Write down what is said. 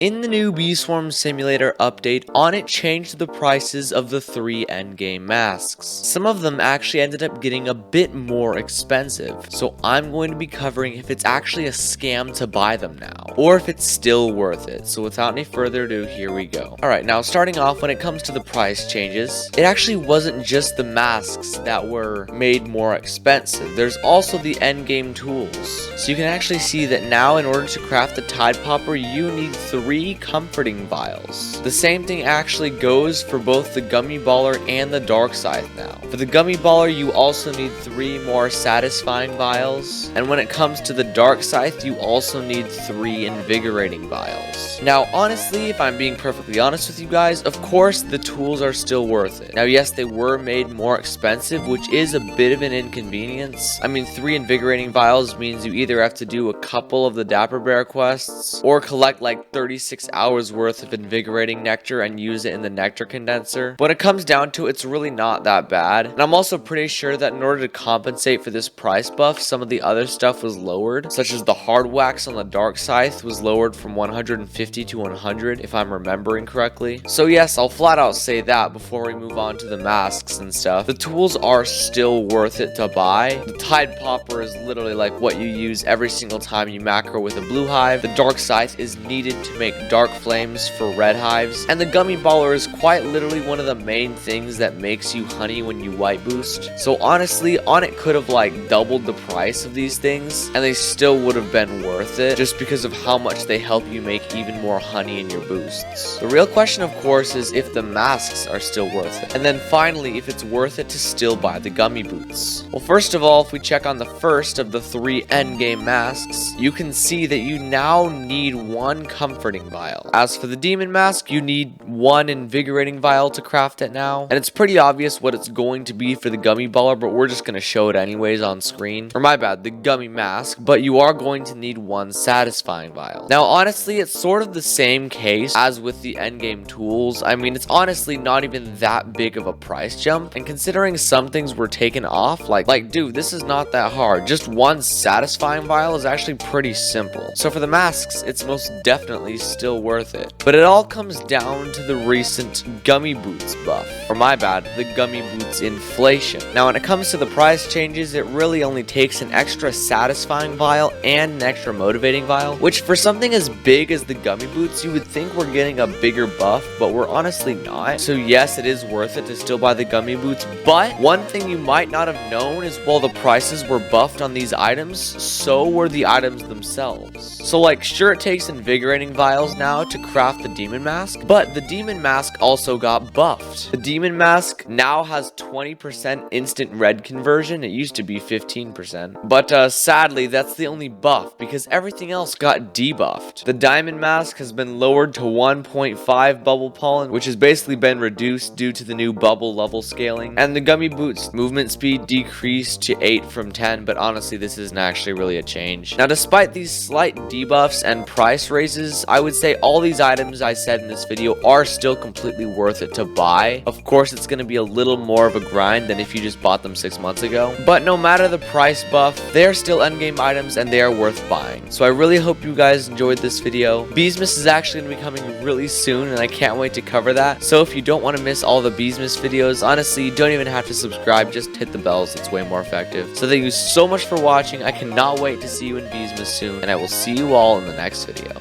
In the new Bee Swarm Simulator update, Onett changed the prices of the 3 endgame masks. Some of them actually ended up getting a bit more expensive, so I'm going to be covering if it's actually a scam to buy them now, or if it's still worth it. So without any further ado, here we go. Alright, now starting off, when it comes to the price changes, it actually wasn't just the masks that were made more expensive. There's also the endgame tools. So you can actually see that now in order to craft the Tide Popper, you need 3 comforting vials. The same thing actually goes for both the Gummy Baller and the Dark Scythe now. For the Gummy Baller, you also need 3 more satisfying vials, and when it comes to the Dark Scythe, you also need 3 invigorating vials. Now, honestly, if I'm being perfectly honest with you guys, of course the tools are still worth it. Now, yes, they were made more expensive, which is a bit of an inconvenience. I mean, 3 invigorating vials means you either have to do a couple of the Dapper Bear quests, or collect like 36 hours worth of invigorating nectar and use it in the nectar condenser. But when it comes down to it, it's really not that bad. And I'm also pretty sure that in order to compensate for this price buff, some of the other stuff was lowered, such as the hard wax on the Dark Scythe was lowered from 150 to 100, if I'm remembering correctly. So yes, I'll flat out say that before we move on to the masks and stuff. The tools are still worth it to buy. The Tide Popper is literally like what you use every single time you macro with a blue hive. The Dark Scythe is needed to make dark flames for red hives, and the Gummy Baller is quite literally one of the main things that makes you honey when you white boost. So honestly, Onett could have like doubled the price of these things and they still would have been worth it, just because of how much they help you make even more honey in your boosts. The real question, of course, is if the masks are still worth it, and then finally if it's worth it to still buy the gummy boots. Well, first of all, if we check on the first of the 3 endgame masks, you can see that you now need 1 comforting vial. As for the demon mask, you need 1 invigorating vial to craft it now, and it's pretty obvious what it's going to be for the Gummy Baller, but we're just going to show it anyways on screen. Or my bad, the gummy mask, but you are going to need 1 satisfying vial. Now honestly, it's sort of the same case as with the endgame tools. I mean, it's honestly not even that big of a price jump, and considering some things were taken off, like dude, this is not that hard. Just 1 satisfying vial is actually pretty simple. So for the masks, it's most definitely still worth it. But it all comes down to the recent gummy boots buff, or my bad, the gummy boots inflation. Now when it comes to the price changes, it really only takes an extra satisfying vial and an extra motivating vial, which for something as big as the gummy boots, you would think we're getting a bigger buff, but we're honestly not. So yes, it is worth it to still buy the gummy boots, but one thing you might not have known is while the prices were buffed on these items, so were the items themselves. So like, sure, it takes invigorating vials now to craft the demon mask, but the demon mask also got buffed. The demon mask now has 20% instant red conversion. It used to be 15%, but sadly that's the only buff because everything else got debuffed. The diamond mask has been lowered to 1.5 bubble pollen, which has basically been reduced due to the new bubble level scaling, and the gummy boots movement speed decreased to 8 from 10, but honestly this isn't actually really a change. Now despite these slight debuffs and price raises, I would say all these items I said in this video are still completely worth it to buy. Of course, it's going to be a little more of a grind than if you just bought them 6 months ago, but no matter the price buff, they are still endgame items and they are worth buying. So I really hope you guys enjoyed this video. Beesmas is actually going to be coming really soon and I can't wait to cover that. So if you don't want to miss all the Beesmas videos, honestly, you don't even have to subscribe, just hit the bells. It's way more effective. So thank you so much for watching. I cannot wait to see you in Beesmas soon, and I will see you all in the next video.